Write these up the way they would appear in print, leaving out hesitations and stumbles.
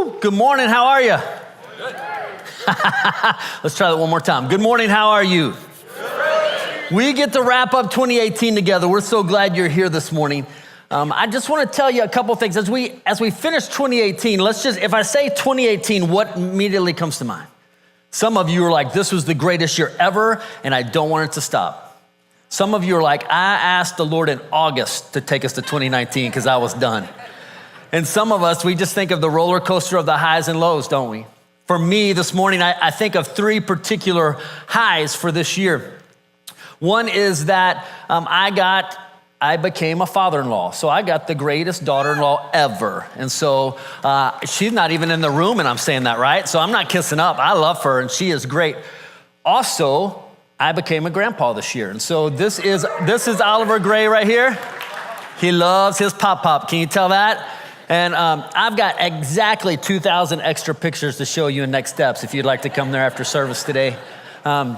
Woo! Good morning, how are you? Good. Let's try that one more time. Good morning, how are you? We get to wrap up 2018 together. We're so glad you're here this morning. I just want to tell you a couple things. As we finish 2018, if I say 2018, what immediately comes to mind? Some of you are like, this was the greatest year ever, and I don't want it to stop. Some of you are like, I asked the Lord in August to take us to 2019 because I was done. And some of us, we just think of the roller coaster of the highs and lows, don't we? For me, this morning, I think of three particular highs for this year. One is that I became a father-in-law. So I got the greatest daughter-in-law ever. And so she's not even in the room, and I'm saying that, right? So I'm not kissing up. I love her, and she is great. Also, I became a grandpa this year. And so this is Oliver Gray right here. He loves his pop-pop. Can you tell that? And I've got exactly 2,000 extra pictures to show you in Next Steps if you'd like to come there after service today. And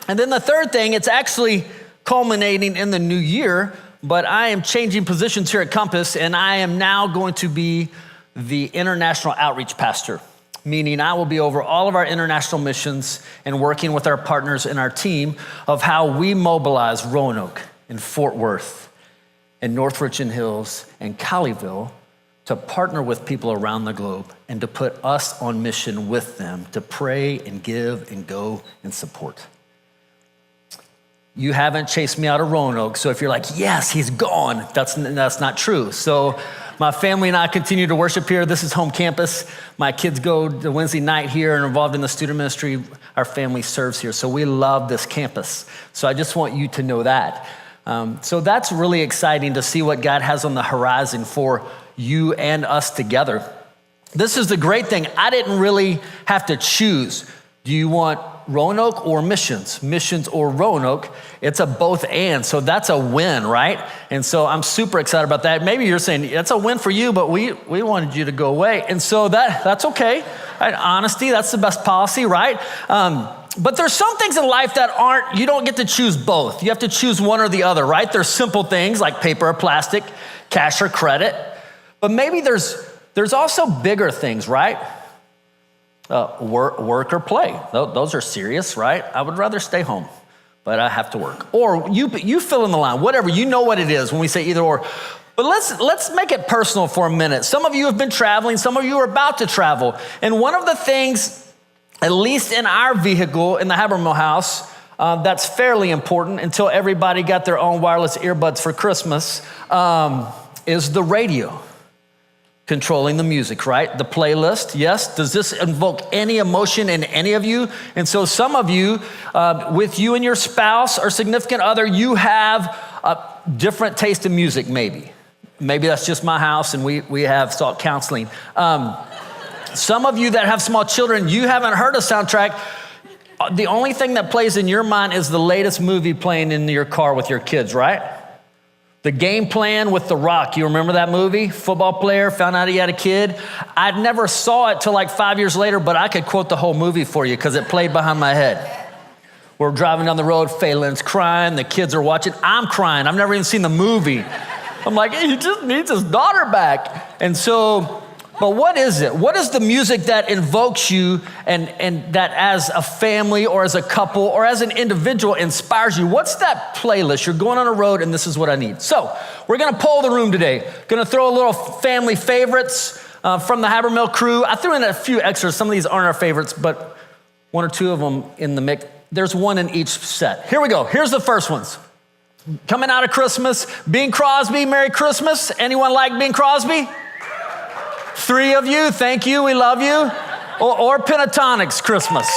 then the third thing, it's actually culminating in the new year, but I am changing positions here at Compass, and I am now going to be the international outreach pastor, meaning I will be over all of our international missions and working with our partners in our team of how we mobilize Roanoke and Fort Worth and North Richland Hills and Colleyville to partner with people around the globe and to put us on mission with them to pray and give and go and support. You haven't chased me out of Roanoke, so if you're like, yes, he's gone, that's not true. So my family and I continue to worship here. This is home campus. My kids go to Wednesday night here and are involved in the student ministry. Our family serves here, so we love this campus. So I just want you to know that. So that's really exciting to see what God has on the horizon for you and us together. This is the great thing. I didn't really have to choose. Do you want Roanoke or missions? Missions or Roanoke? It's a both and. So that's a win, right? And so I'm super excited about that. Maybe you're saying it's a win for you, but we wanted you to go away. And so that's okay. Right? Honesty, that's the best policy, right? But there's some things in life that you don't get to choose both. You have to choose one or the other, right? There's simple things like paper or plastic, cash or credit. But maybe there's also bigger things, right? Work or play. Those are serious, right? I would rather stay home, but I have to work. Or you fill in the line, whatever. You know what it is when we say either or. But let's make it personal for a minute. Some of you have been traveling. Some of you are about to travel. And one of the things, at least in our vehicle in the Habermill house, that's fairly important until everybody got their own wireless earbuds for Christmas, is the radio. Controlling the music, right? The playlist, yes. Does this invoke any emotion in any of you? And so some of you, with you and your spouse or significant other, you have a different taste in music, maybe. Maybe that's just my house and we have sought counseling. Some of you that have small children, you haven't heard a soundtrack. The only thing that plays in your mind is the latest movie playing in your car with your kids, right? The Game Plan with The Rock. You remember that movie? Football player, found out he had a kid. I never saw it till like 5 years later, but I could quote the whole movie for you because it played behind my head. We're driving down the road, Phelan's crying, the kids are watching. I'm crying. I've never even seen the movie. I'm like, he just needs his daughter back. And so, but what is it? What is the music that invokes you and that as a family or as a couple or as an individual inspires you? What's that playlist? You're going on a road and this is what I need. So we're going to poll the room today. Going to throw a little family favorites from the Habermill crew. I threw in a few extras. Some of these aren't our favorites, but one or two of them in the mix. There's one in each set. Here we go. Here's the first ones. Coming out of Christmas, Bing Crosby, Merry Christmas. Anyone like Bing Crosby? 3 of you, thank you, we love you. Or Pentatonics Christmas.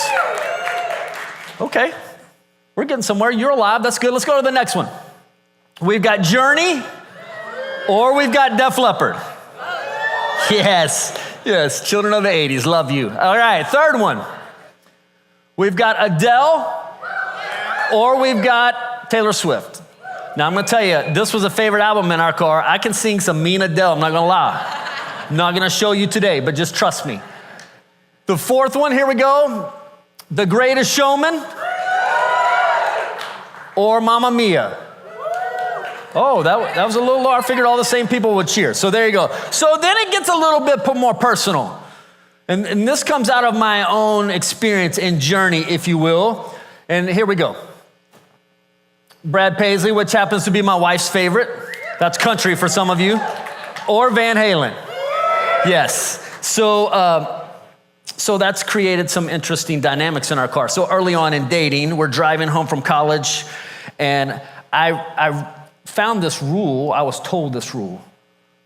Okay, we're getting somewhere. You're alive, that's good. Let's go to the next one. We've got Journey or we've got Def Leppard. Yes, children of the 80s, love you. All right, third one. We've got Adele or we've got Taylor Swift. Now I'm gonna tell you, this was a favorite album in our car. I can sing some mean Adele, I'm not gonna lie. I'm not gonna show you today, but just trust me. The fourth one, here we go. The Greatest Showman or Mamma Mia. Oh, that was a little low. I figured all the same people would cheer. So there you go. So then it gets a little bit more personal. And this comes out of my own experience and journey, if you will. And here we go. Brad Paisley, which happens to be my wife's favorite. That's country for some of you. Or Van Halen. Yes. So that's created some interesting dynamics in our car. So early on in dating, we're driving home from college, and I found this rule. I was told this rule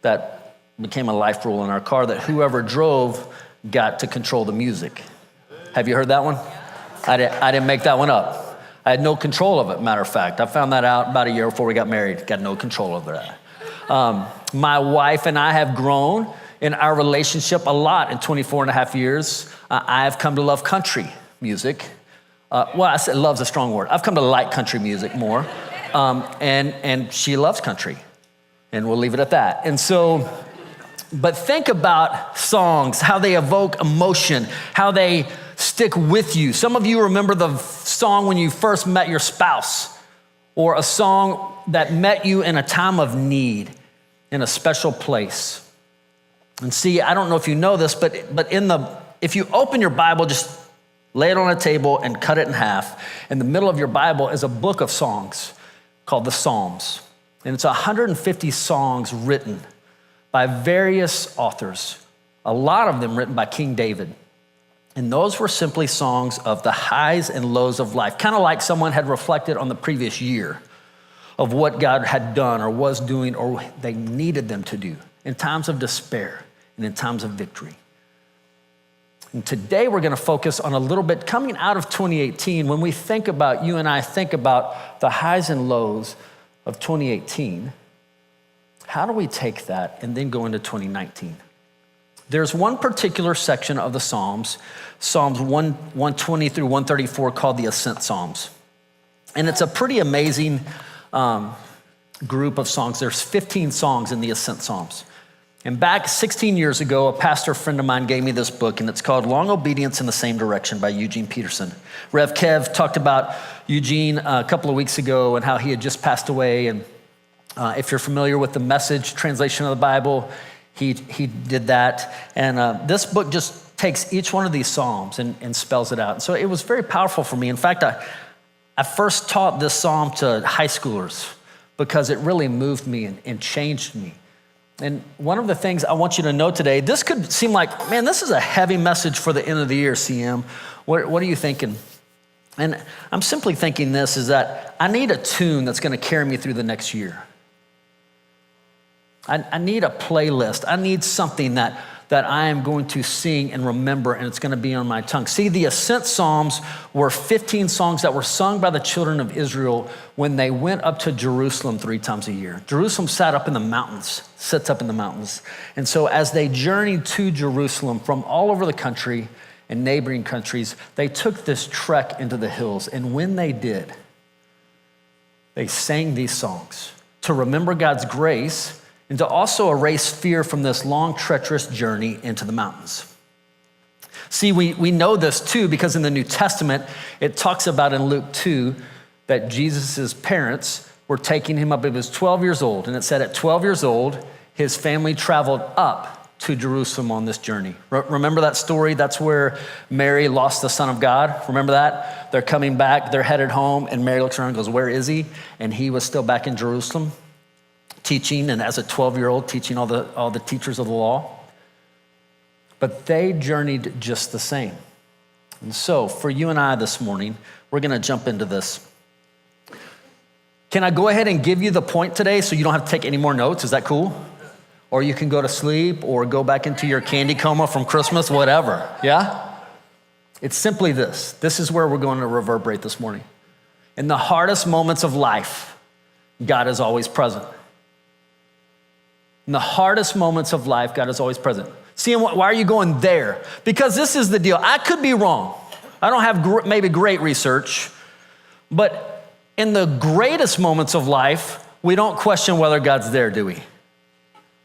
that became a life rule in our car, that whoever drove got to control the music. Have you heard that one? I didn't make that one up. I had no control of it, matter of fact. I found that out about a year before we got married. Got no control over that. My wife and I have grown in our relationship a lot in 24 and a half years. I have come to love country music. Well, I said love's a strong word. I've come to like country music more. And she loves country. And we'll leave it at that. And so, but think about songs, how they evoke emotion, how they stick with you. Some of you remember the song when you first met your spouse, or a song that met you in a time of need, in a special place. And see, I don't know if you know this, but if you open your Bible, just lay it on a table and cut it in half. In the middle of your Bible is a book of songs called the Psalms. And it's 150 songs written by various authors, a lot of them written by King David. And those were simply songs of the highs and lows of life, kind of like someone had reflected on the previous year of what God had done or was doing or they needed them to do in times of despair and in times of victory. And today we're going to focus on a little bit coming out of 2018. When we think about, you and I think about the highs and lows of 2018, how do we take that and then go into 2019? There's one particular section of the Psalms, Psalms 120 through 134, called the Ascent Psalms. And it's a pretty amazing group of songs. There's 15 songs in the Ascent Psalms. And back 16 years ago, a pastor friend of mine gave me this book, and it's called Long Obedience in the Same Direction by Eugene Peterson. Rev Kev talked about Eugene a couple of weeks ago and how he had just passed away. And if you're familiar with the Message translation of the Bible, he did that. And this book just takes each one of these psalms and spells it out. And so it was very powerful for me. In fact, I first taught this psalm to high schoolers because it really moved me and changed me. And one of the things I want you to know today, this could seem like, man, this is a heavy message for the end of the year, CM. What are you thinking? And I'm simply thinking this, is that I need a tune that's going to carry me through the next year. I need a playlist. I need something that I am going to sing and remember, and it's going to be on my tongue. See, the Ascent Psalms were 15 songs that were sung by the children of Israel when they went up to Jerusalem 3 times a year. Jerusalem sits up in the mountains. And so as they journeyed to Jerusalem from all over the country and neighboring countries, they took this trek into the hills. And when they did, they sang these songs to remember God's grace and to also erase fear from this long, treacherous journey into the mountains. See, we know this too because in the New Testament, it talks about in Luke 2 that Jesus' parents were taking him up. He was 12 years old, and it said at 12 years old, his family traveled up to Jerusalem on this journey. Remember that story? That's where Mary lost the Son of God. Remember that? They're coming back, they're headed home, and Mary looks around and goes, "Where is he?" And he was still back in Jerusalem, teaching, and as a 12-year-old, teaching all the teachers of the law. But they journeyed just the same. And so for you and I this morning, we're going to jump into this. Can I go ahead and give you the point today so you don't have to take any more notes? Is that cool? Or you can go to sleep or go back into your candy coma from Christmas, whatever. Yeah? It's simply this. This is where we're going to reverberate this morning. In the hardest moments of life, God is always present. In the hardest moments of life, God is always present. See, why are you going there? Because this is the deal. I could be wrong. I don't have maybe great research, but in the greatest moments of life, we don't question whether God's there, do we?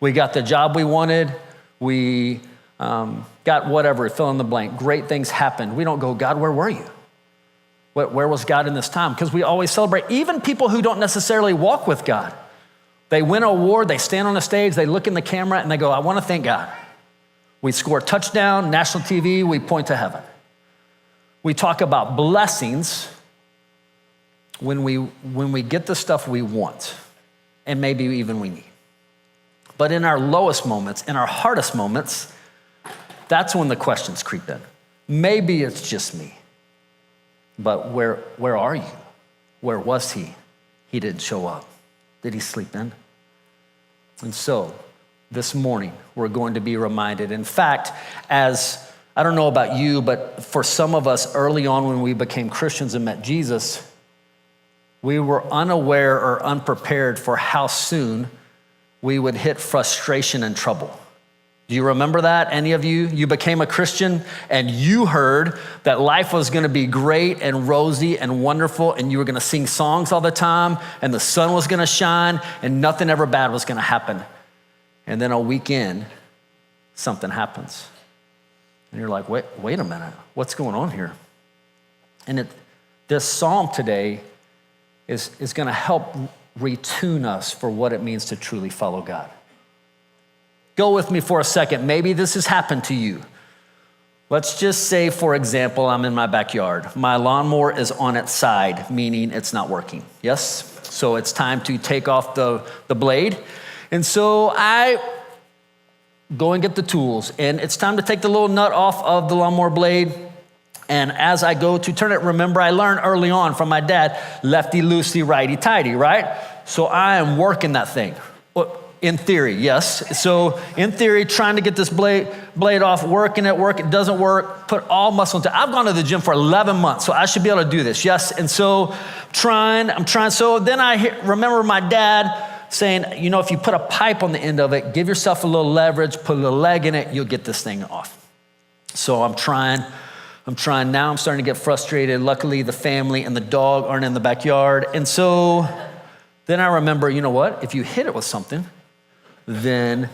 We got the job we wanted. We got whatever, fill in the blank. Great things happened. We don't go, "God, where were you? Where was God in this time?" Because we always celebrate, even people who don't necessarily walk with God. They win an award, they stand on a stage, they look in the camera, and they go, "I want to thank God." We score a touchdown, national TV, we point to heaven. We talk about blessings when we get the stuff we want and maybe even we need. But in our lowest moments, in our hardest moments, that's when the questions creep in. Maybe it's just me, but where are you? Where was he? He didn't show up. Did he sleep in? And so this morning, we're going to be reminded. In fact, I don't know about you, but for some of us early on when we became Christians and met Jesus, we were unaware or unprepared for how soon we would hit frustration and trouble. Do you remember that? Any of you? You became a Christian and you heard that life was going to be great and rosy and wonderful and you were going to sing songs all the time and the sun was going to shine and nothing ever bad was going to happen. And then a week in, something happens. And you're like, wait a minute, what's going on here? And this psalm today is going to help retune us for what it means to truly follow God. Go with me for a second. Maybe this has happened to you. Let's just say, for example, I'm in my backyard. My lawnmower is on its side, meaning it's not working. Yes? So it's time to take off the blade. And so I go and get the tools. And it's time to take the little nut off of the lawnmower blade. And as I go to turn it, remember I learned early on from my dad, lefty-loosey, righty-tighty, right? So I am working that thing. In theory, yes. So in theory, trying to get this blade off, working it doesn't work, put all muscle into it. I've gone to the gym for 11 months, so I should be able to do this, yes. And so I'm trying. So then I remember my dad saying, if you put a pipe on the end of it, give yourself a little leverage, put a little leg in it, you'll get this thing off. So I'm trying now. I'm starting to get frustrated. Luckily, the family and the dog aren't in the backyard. And so then I remember, you know what? If you hit it with something, then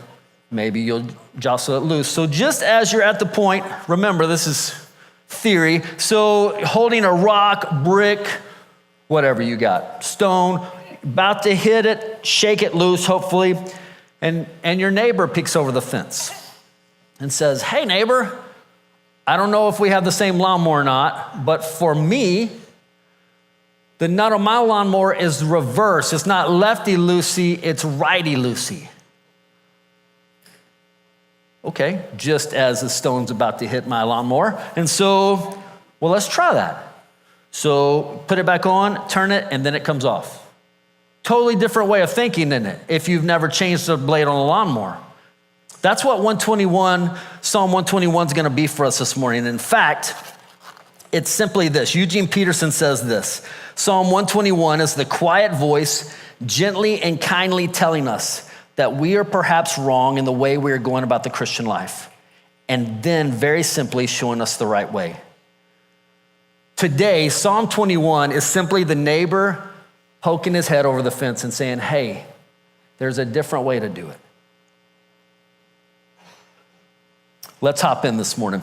maybe you'll jostle it loose. So just as you're at the point, remember, this is theory. So holding a rock, brick, whatever you got, stone, about to hit it, shake it loose, hopefully. And your neighbor peeks over the fence and says, hey, neighbor, I don't know if we have the same lawnmower or not, but for me, the nut on my lawnmower is reverse. It's not lefty-loosey, it's righty-loosey. Okay, just as the stone's about to hit my lawnmower. And so, well, let's try that. So put it back on, turn it, and then it comes off. Totally different way of thinking, isn't it? If you've never changed the blade on a lawnmower. That's what Psalm 121 is going to be for us this morning. In fact, it's simply this. Eugene Peterson says this. Psalm 121 is the quiet voice gently and kindly telling us that we are perhaps wrong in the way we are going about the Christian life, and then very simply showing us the right way. Today, Psalm 21 is simply the neighbor poking his head over the fence and saying, hey, there's a different way to do it. Let's hop in this morning.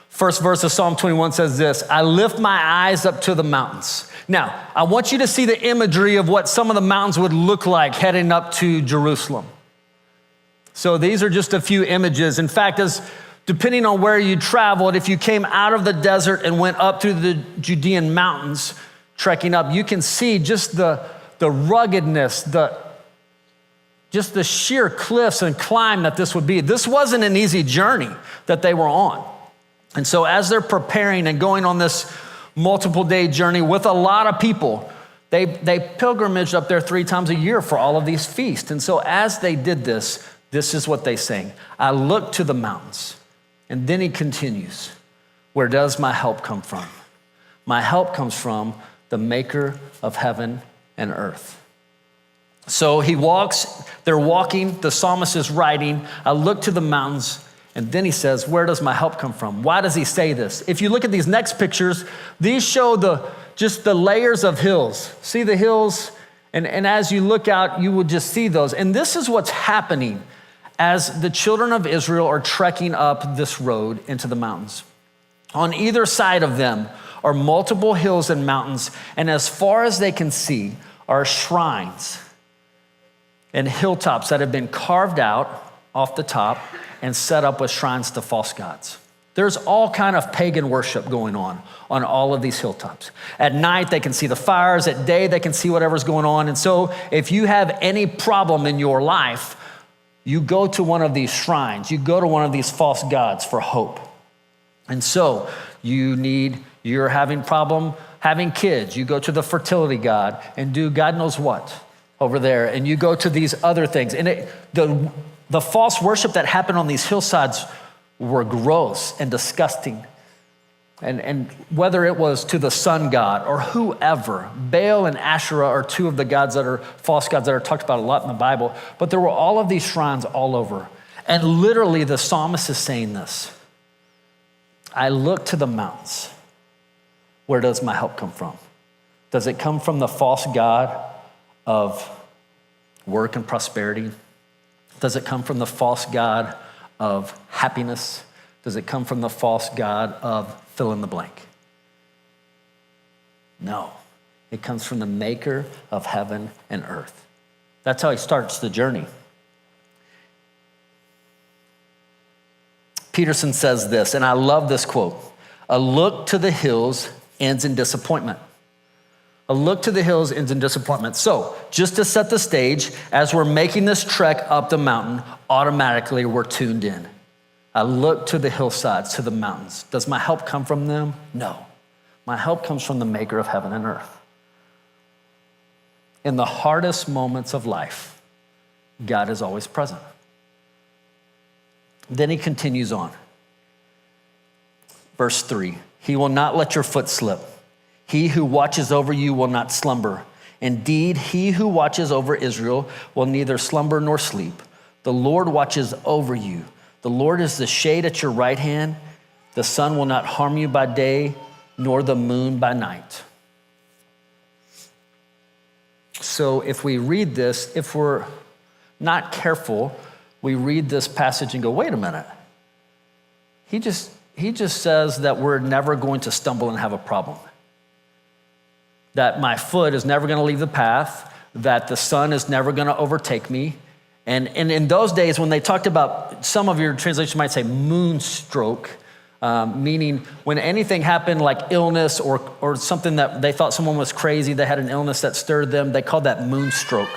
First verse of Psalm 21 says this, I lift my eyes up to the mountains. Now, I want you to see the imagery of what some of the mountains would look like heading up to Jerusalem. So these are just a few images. In fact, depending on where you traveled, if you came out of the desert and went up through the Judean mountains, trekking up, you can see just the ruggedness, just the sheer cliffs and climb that this would be. This wasn't an easy journey that they were on. And so as they're preparing and going on this multiple day journey with a lot of people, they pilgrimaged up there 3 times a year for all of these feasts. And so as they did this, this is what they sang. I look to the mountains. And then he continues, where does my help come from? My help comes from the maker of heaven and earth. So they're walking, the psalmist is writing, I look to the mountains, and then he says, where does my help come from? Why does he say this? If you look at these next pictures, these show just the layers of hills. See the hills? And as you look out, you would just see those. And this is what's happening as the children of Israel are trekking up this road into the mountains. On either side of them are multiple hills and mountains, and as far as they can see are shrines and hilltops that have been carved out off the top and set up with shrines to false gods. There's all kind of pagan worship going on all of these hilltops. At night, they can see the fires. At day, they can see whatever's going on. And so if you have any problem in your life, you go to one of these shrines. You go to one of these false gods for hope. And so you're having problem having kids. You go to the fertility god and do God knows what over there. And you go to these other things. And the false worship that happened on these hillsides were gross and disgusting. And whether it was to the sun god or whoever, Baal and Asherah are two of the gods that are false gods that are talked about a lot in the Bible. But there were all of these shrines all over. And literally the psalmist is saying this: I look to the mountains. Where does my help come from? Does it come from the false god of work and prosperity? Does it come from the false god of happiness? Does it come from the false god of fill in the blank? No, it comes from the maker of heaven and earth. That's how he starts the journey. Peterson says this, and I love this quote: a look to the hills ends in disappointment. A look to the hills ends in disappointment. So just to set the stage, as we're making this trek up the mountain, automatically we're tuned in. I look to the hillsides, to the mountains. Does my help come from them? No. My help comes from the maker of heaven and earth. In the hardest moments of life, God is always present. Then he continues on. Verse 3, he will not let your foot slip. He who watches over you will not slumber. Indeed, he who watches over Israel will neither slumber nor sleep. The Lord watches over you. The Lord is the shade at your right hand. The sun will not harm you by day, nor the moon by night. So if we read this, if we're not careful, we read this passage and go, wait a minute. He just says that we're never going to stumble and have a problem. That my foot is never going to leave the path, that the sun is never going to overtake me. And in those days when they talked about, some of your translations might say moonstroke, meaning when anything happened like illness or something that they thought someone was crazy, they had an illness that stirred them, they called that moonstroke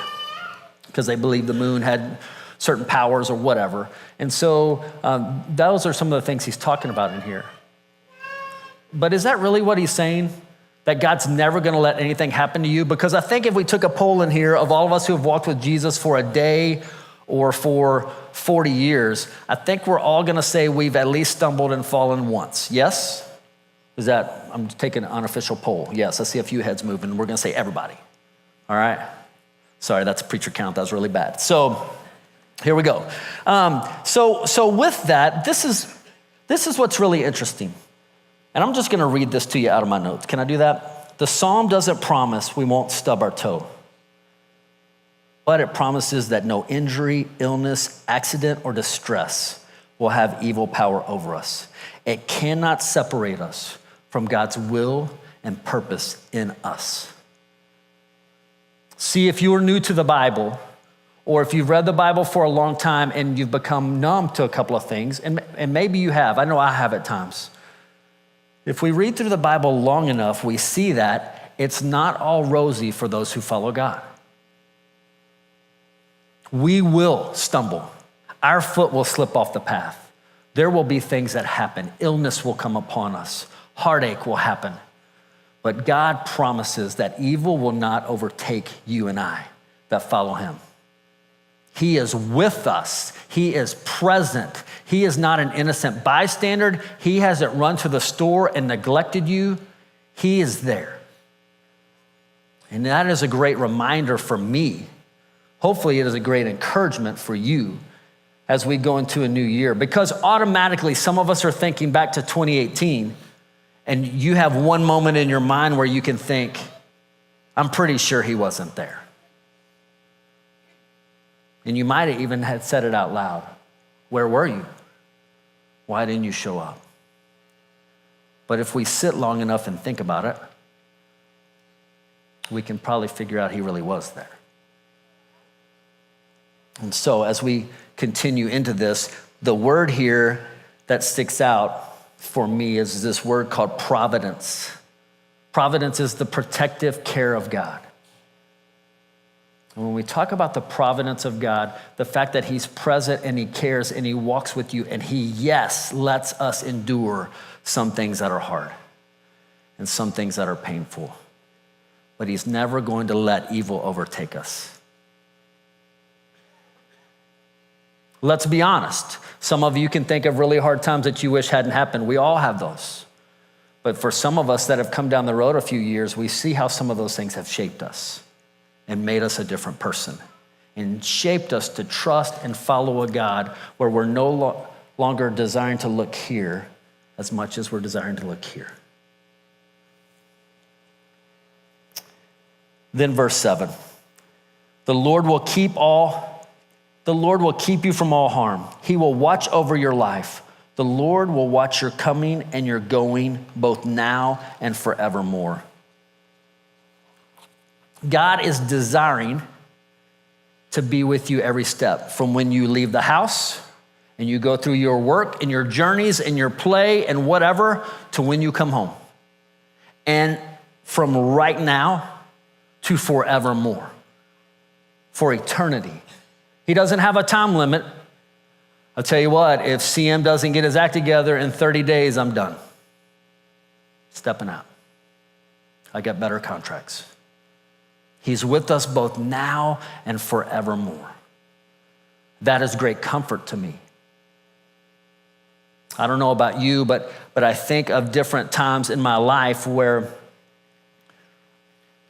because they believed the moon had certain powers or whatever. And so those are some of the things he's talking about in here. But is that really what he's saying? That God's never going to let anything happen to you? Because I think if we took a poll in here of all of us who have walked with Jesus for a day or for 40 years, I think we're all going to say we've at least stumbled and fallen once. Yes? I'm taking an unofficial poll. Yes, I see a few heads moving. We're going to say everybody. All right? Sorry, that's a preacher count. That was really bad. So here we go. So with that, this is what's really interesting. And I'm just going to read this to you out of my notes. Can I do that? The psalm doesn't promise we won't stub our toe, but it promises that no injury, illness, accident, or distress will have evil power over us. It cannot separate us from God's will and purpose in us. See, if you are new to the Bible, or if you've read the Bible for a long time and you've become numb to a couple of things, and maybe you have, I know I have at times. If we read through the Bible long enough, we see that it's not all rosy for those who follow God. We will stumble. Our foot will slip off the path. There will be things that happen. Illness will come upon us. Heartache will happen. But God promises that evil will not overtake you and I that follow him. He is with us. He is present. He is not an innocent bystander. He hasn't run to the store and neglected you. He is there. And that is a great reminder for me. Hopefully it is a great encouragement for you as we go into a new year, because automatically some of us are thinking back to 2018 and you have one moment in your mind where you can think, I'm pretty sure he wasn't there. And you might have even had said it out loud. Where were you? Why didn't you show up? But if we sit long enough and think about it, we can probably figure out he really was there. And so as we continue into this, the word here that sticks out for me is this word called providence. Providence is the protective care of God. And when we talk about the providence of God, the fact that he's present and he cares and he walks with you and he, yes, lets us endure some things that are hard and some things that are painful. But he's never going to let evil overtake us. Let's be honest. Some of you can think of really hard times that you wish hadn't happened. We all have those. But for some of us that have come down the road a few years, we see how some of those things have shaped us and made us a different person and shaped us to trust and follow a God where we're no longer desiring to look here as much as we're desiring to look here. Then verse 7, the Lord will keep you from all harm. He will watch over your life. The Lord will watch your coming and your going, both now and forevermore. God is desiring to be with you every step, from when you leave the house and you go through your work and your journeys and your play and whatever, to when you come home. And from right now to forevermore, for eternity. He doesn't have a time limit. I'll tell you what, if CM doesn't get his act together in 30 days, I'm done. Stepping out. I got better contracts. He's with us both now and forevermore. That is great comfort to me. I don't know about you, but I think of different times in my life where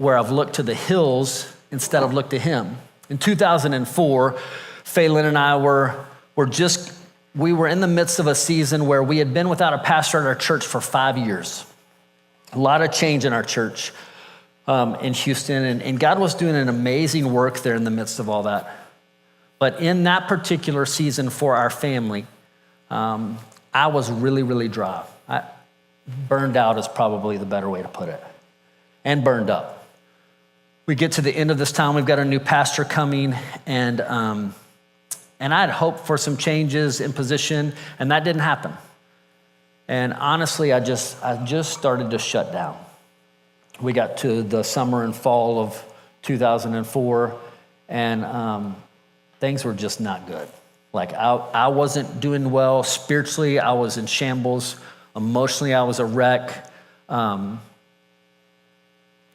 I've looked to the hills instead of looked to him. In 2004, Phelan and I were in the midst of a season where we had been without a pastor at our church for 5 years. A lot of change in our church in Houston, and God was doing an amazing work there in the midst of all that. But in that particular season for our family, I was really, really dry. Burned out is probably the better way to put it, and burned up. We get to the end of this time, we've got a new pastor coming, and I had hoped for some changes in position, and that didn't happen. And honestly, I just started to shut down. We got to the summer and fall of 2004, and things were just not good. Like I wasn't doing well spiritually. I was in shambles. Emotionally, I was a wreck.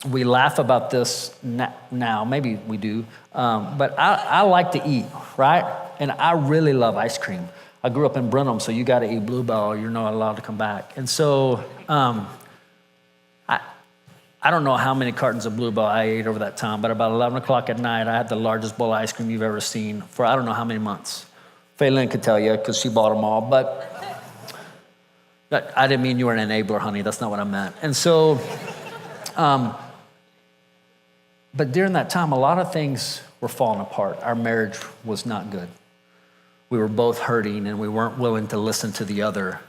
We laugh about this now, maybe we do, but I like to eat, right? And I really love ice cream. I grew up in Brenham, so you got to eat Bluebell. You're not allowed to come back. And so I don't know how many cartons of Bluebell I ate over that time, but about 11 o'clock at night, I had the largest bowl of ice cream you've ever seen for I don't know how many months. Phelan could tell you because she bought them all, but I didn't mean you were an enabler, honey. That's not what I meant. And so, but during that time, a lot of things were falling apart. Our marriage was not good. We were both hurting, and we weren't willing to listen to the other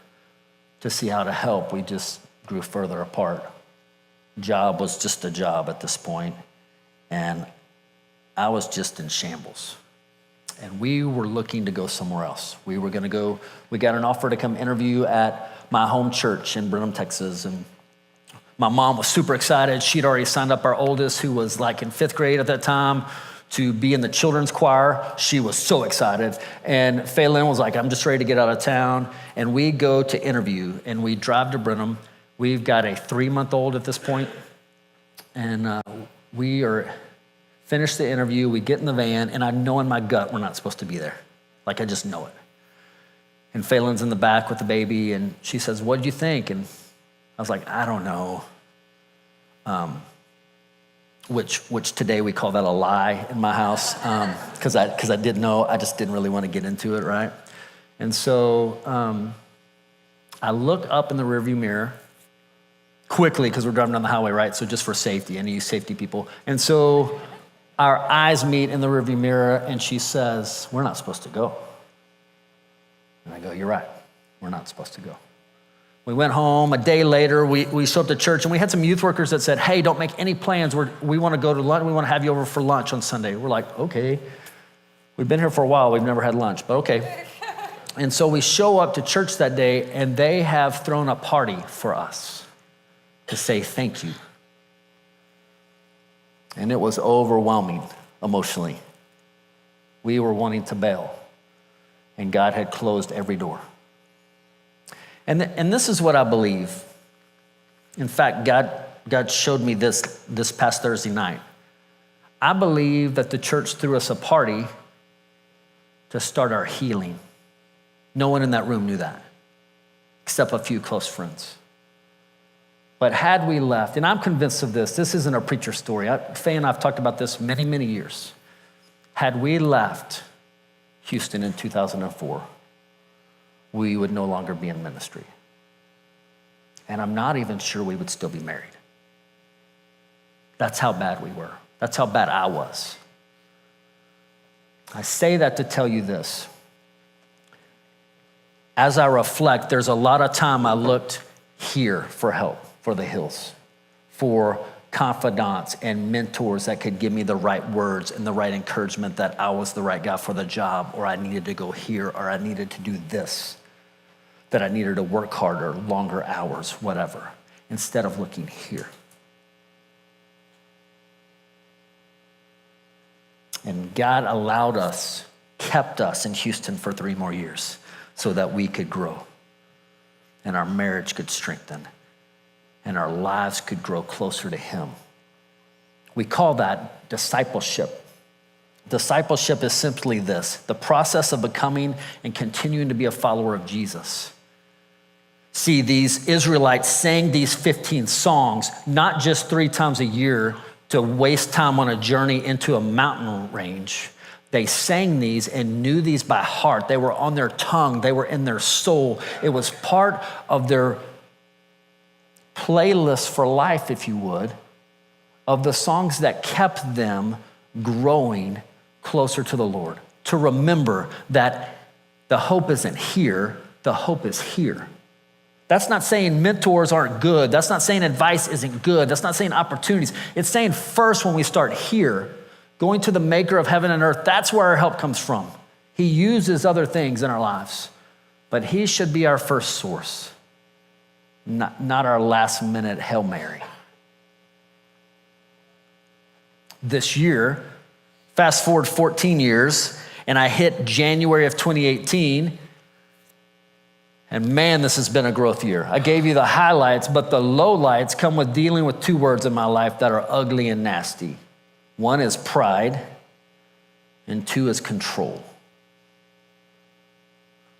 to see how to help. We just grew further apart. Job was just a job at this point, and I was just in shambles. And we were looking to go somewhere else. We got an offer to come interview at my home church in Brenham, Texas, and my mom was super excited. She'd already signed up our oldest, who was like in 5th grade at that time, to be in the children's choir. She was so excited. And Phelan was like, I'm just ready to get out of town. And we go to interview, and we drive to Brenham. We've got a 3-month-old at this point, and we are finished the interview. We get in the van, and I know in my gut we're not supposed to be there. Like, I just know it. And Phelan's in the back with the baby, and she says, what did you think? And I was like, I don't know. Which today we call that a lie in my house, because I didn't know. I just didn't really want to get into it, right? And so I look up in the rearview mirror quickly because we're driving down the highway, right? So just for safety, any safety people. And so our eyes meet in the rearview mirror, and she says, we're not supposed to go. And I go, you're right. We're not supposed to go. We went home. A day later, we showed up to church, and we had some youth workers that said, hey, don't make any plans. We want to go to lunch. We want to have you over for lunch on Sunday. We're like, okay. We've been here for a while. We've never had lunch, but okay. And so we show up to church that day, and they have thrown a party for us to say thank you. And it was overwhelming emotionally. We were wanting to bail, and God had closed every door. And this is what I believe. In fact, God showed me this past Thursday night. I believe that the church threw us a party to start our healing. No one in that room knew that, except a few close friends. But had we left, and I'm convinced of this isn't a preacher story. Faye and I have talked about this many, many years. Had we left Houston in 2004, we would no longer be in ministry. And I'm not even sure we would still be married. That's how bad we were. That's how bad I was. I say that to tell you this. As I reflect, there's a lot of time I looked here for help, for the hills, for confidants and mentors that could give me the right words and the right encouragement that I was the right guy for the job, or I needed to go here, or I needed to do this, that I needed to work harder, longer hours, whatever, instead of looking here. And God allowed us, kept us in Houston for 3 more years so that we could grow and our marriage could strengthen and our lives could grow closer to Him. We call that discipleship. Discipleship is simply this: the process of becoming and continuing to be a follower of Jesus. See, these Israelites sang these 15 songs, not just 3 times a year to waste time on a journey into a mountain range. They sang these and knew these by heart. They were on their tongue. They were in their soul. It was part of their playlist for life, if you would, of the songs that kept them growing closer to the Lord. To remember that the hope isn't here, the hope is here. That's not saying mentors aren't good. That's not saying advice isn't good. That's not saying opportunities. It's saying first, when we start here, going to the maker of heaven and earth, that's where our help comes from. He uses other things in our lives, but He should be our first source, not our last minute Hail Mary. This year, fast forward 14 years, and I hit January of 2018, and man, this has been a growth year. I gave you the highlights, but the lowlights come with dealing with 2 words in my life that are ugly and nasty. 1 is pride, and 2 is control.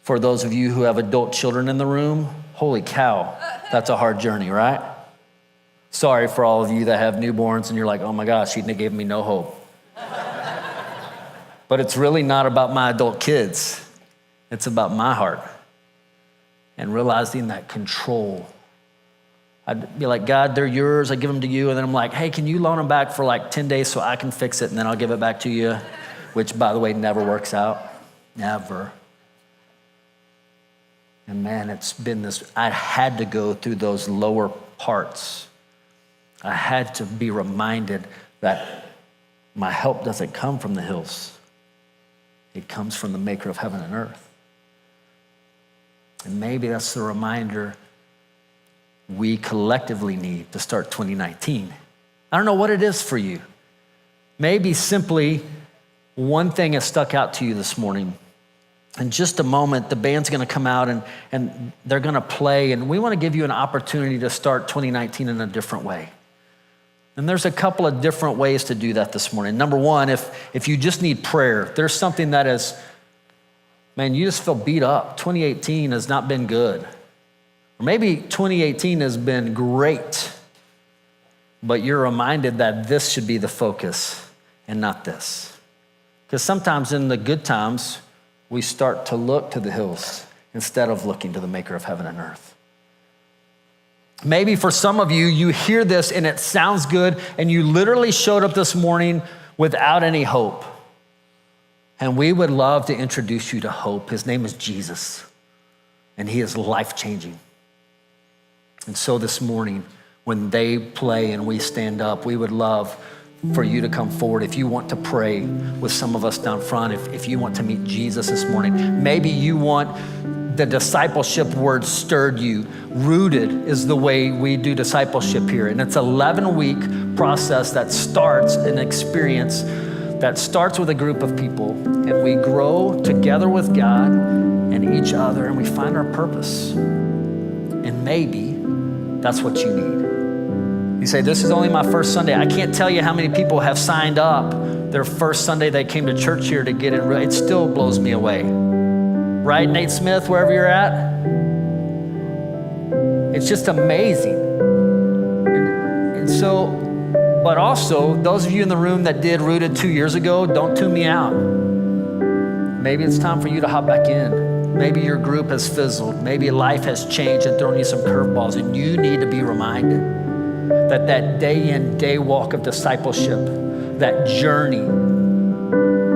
For those of you who have adult children in the room, holy cow, that's a hard journey, right? Sorry for all of you that have newborns and you're like, oh my gosh, he gave me no hope. But it's really not about my adult kids. It's about my heart. And realizing that control. I'd be like, God, they're yours. I give them to you. And then I'm like, hey, can you loan them back for like 10 days so I can fix it and then I'll give it back to you? Which, by the way, never works out. Never. And man, it's been this, I had to go through those lower parts. I had to be reminded that my help doesn't come from the hills. It comes from the maker of heaven and earth. And maybe that's the reminder we collectively need to start 2019. I don't know what it is for you. Maybe simply one thing has stuck out to you this morning. In just a moment, the band's gonna come out and they're gonna play, and we wanna give you an opportunity to start 2019 in a different way. And there's a couple of different ways to do that this morning. Number one, if you just need prayer, if there's something that is, man, you just feel beat up. 2018 has not been good. Or maybe 2018 has been great, but you're reminded that this should be the focus and not this. Because sometimes in the good times, we start to look to the hills instead of looking to the maker of heaven and earth. Maybe for some of you, you hear this and it sounds good, and you literally showed up this morning without any hope. And we would love to introduce you to hope. His name is Jesus, and He is life-changing. And so this morning, when they play and we stand up, we would love for you to come forward. If you want to pray with some of us down front, if you want to meet Jesus this morning, maybe you want the discipleship word stirred you. Rooted is the way we do discipleship here. And it's an 11-week process that starts an experience that starts with a group of people, and we grow together with God and each other, and we find our purpose. And maybe that's what you need. You say, this is only my first Sunday. I can't tell you how many people have signed up their first Sunday they came to church here to get in. It still blows me away. Right, Nate Smith, wherever you're at? It's just amazing. And so, but also, those of you in the room that did Rooted 2 years ago, don't tune me out. Maybe it's time for you to hop back in. Maybe your group has fizzled. Maybe life has changed and thrown you some curveballs, and you need to be reminded that that day in, day walk of discipleship, that journey,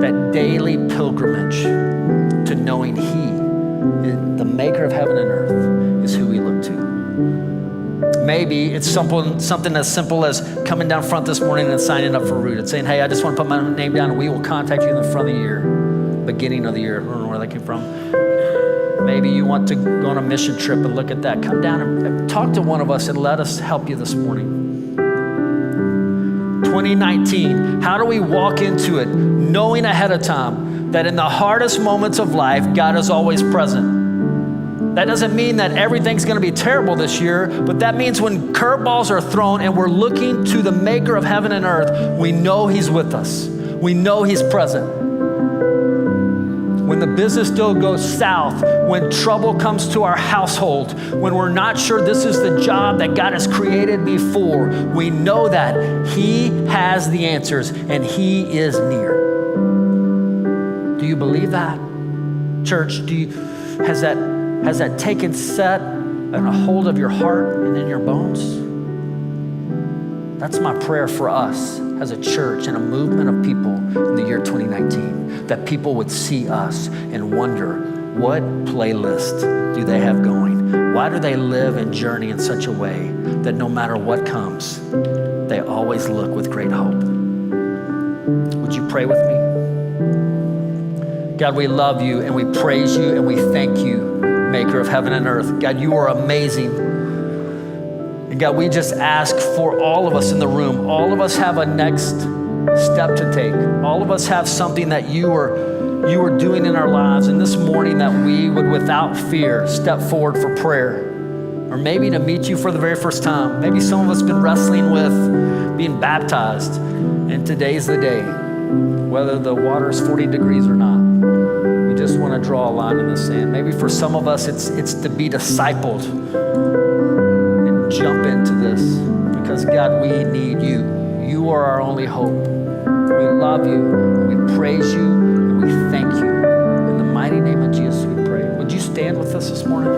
that daily pilgrimage to knowing He, the maker of heaven and earth, is who we look to. Maybe it's something as simple as coming down front this morning and signing up for Rooted, saying, hey, I just want to put my name down, and we will contact you in the front of the year, beginning of the year. I don't know where that came from. Maybe you want to go on a mission trip and look at that. Come down and talk to one of us and let us help you this morning. 2019, how do we walk into it knowing ahead of time that in the hardest moments of life, God is always present? That doesn't mean that everything's going to be terrible this year, but that means when curveballs are thrown and we're looking to the maker of heaven and earth, we know He's with us. We know He's present. When the business deal goes south, when trouble comes to our household, when we're not sure this is the job that God has created me for, we know that He has the answers and He is near. Do you believe that? Church, has that taken set and a hold of your heart and in your bones? That's my prayer for us as a church and a movement of people in the year 2019, that people would see us and wonder, what playlist do they have going? Why do they live and journey in such a way that no matter what comes, they always look with great hope? Would you pray with me? God, we love you and we praise you and we thank you, maker of heaven and earth. God, you are amazing. And God, we just ask for all of us in the room. All of us have a next step to take. All of us have something that you are doing in our lives. And this morning that we would, without fear, step forward for prayer. Or maybe to meet you for the very first time. Maybe some of us have been wrestling with being baptized. And today's the day, whether the water is 40 degrees or not. We just want to draw a line in the sand. Maybe for some of us, it's to be discipled and jump into this, because God, we need you. You are our only hope. We love you, we praise you, and we thank you. In the mighty name of Jesus, we pray. Would you stand with us this morning?